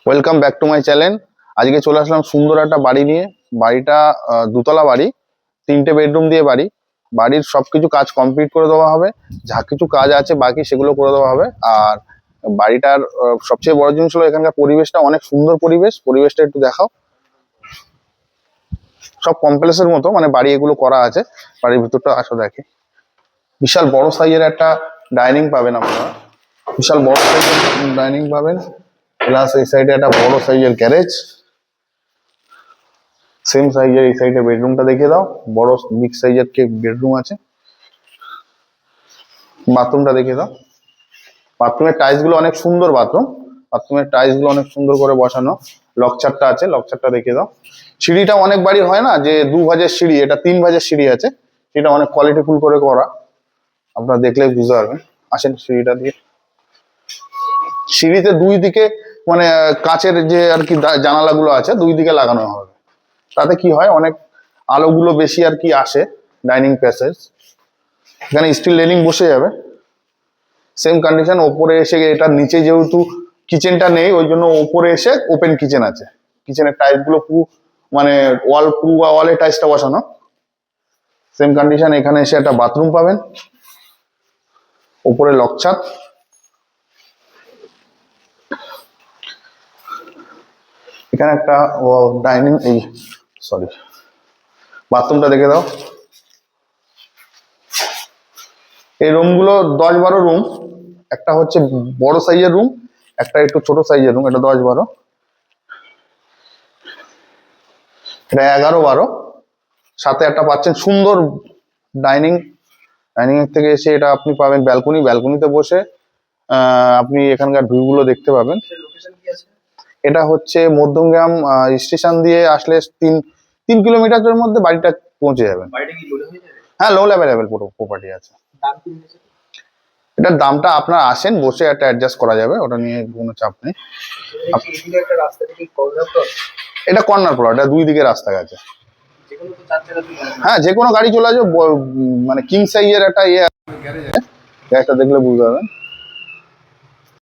Welcome back to my channel. আজকে চলে আসলাম সুন্দর একটা বাড়ি নিয়ে। বাড়িটা দুতলা বাড়ি, 3টে বেডরুম দিয়ে বাড়ি। বাড়ির সবকিছু কাজ কমপ্লিট করে দেওয়া হবে, যা কিছু কাজ আছে বাকি সেগুলো করে দেওয়া হবে। আর বাড়িটার সবচেয়ে বড় জিনিস হলো এখানকার পরিবেশটা অনেক সুন্দর পরিবেশটা একটু দেখাও। সব কমপ্লেক্সের মতো মানে বাড়ি এগুলো করা আছে। বাড়ির ভিতরটা আসো দেখে, বিশাল বড় সাইজের একটা ডাইনিং পাবেন আপনারা, বিশাল বড় সাইজের ডাইনিং পাবেন। প্লাস এই সাইডে একটা বড় সাইজের গ্যারেজ, সেম সাইজের এই সাইডে বেডরুমটা দেখিয়ে দাও, বড় বিগ সাইজের কে বেডরুম আছে। বাথরুমটা দেখিয়ে দাও। বাথরুমের টাইলস গুলো অনেক সুন্দর, বাথরুমের টাইলস গুলো অনেক সুন্দর করে বসানো। লকচারটা আছে, লকচারটা দেখিয়ে দাও। সিঁড়িটা অনেক বাড়ি হয় না যে 2 ভাঁজের সিঁড়ি, এটা 3 ভাঁজের সিঁড়ি আছে। সেটা অনেক কোয়ালিটিফুল করে করা, আপনারা দেখলেই বুঝতে পারবেন। আসেন সিঁড়িটা দিয়ে। সিঁড়িতে দুই দিকে মানে কাঁচের যে আর কি জানালাগুলো আছে দুই দিকে লাগানো হবে, তাতে কি হয় অনেক আলোগুলো বেশি আর কি আসে। ডাইনিং প্যাসেজ, এখানে স্টিল রেলিং বসে যাবে। সেম কন্ডিশন ওপরে এসে, এটার নিচে যেহেতু কিচেনটা নেই ওই জন্য ওপরে এসে ওপেন কিচেন আছে। কিচেনের টাইলস গুলো পুরো মানে ওয়ালে টাইলসটা বসানো। সেম কন্ডিশন এখানে এসে একটা বাথরুম পাবেন, উপরে লকছাদ। এখানে একটা ডাইনিং, এই সরি বাথরুমটা দেখে দাও। এই রুমগুলো 10-12 রুম, একটা হচ্ছে বড় সাইজের রুম, একটা একটু ছোট সাইজের রুম। এটা 10-12, এটা 11-12। সাথে একটা পাচ্ছেন সুন্দর ডাইনিং। ডাইনিং এর থেকে এসে এটা আপনি পাবেন ব্যালকনি, ব্যালকনিতে বসে আপনি এখানকার ভিউ গুলো দেখতে পাবেন। এটা হচ্ছে মধ্যমগ্রাম স্টেশন দিয়ে আসলে 3 কিলোমিটারের মধ্যে বাড়িটা পৌঁছে যাবেন। হ্যাঁ, লোন অ্যাভেলেবেল প্রপার্টি আছে। এটার দামটা আপনার আসেন বসে একটা অ্যাডজাস্ট করা যাবে, ওটা নিয়ে কোনো চাপ নেই। এটা কর্নার প্লট, এটা দুই দিকে রাস্তা গেছে। হ্যাঁ, যে কোনো গাড়ি চলে আসবে। মানে কিং সাইজের একটা গ্যারেজটা দেখলে বুঝতে পারবেন।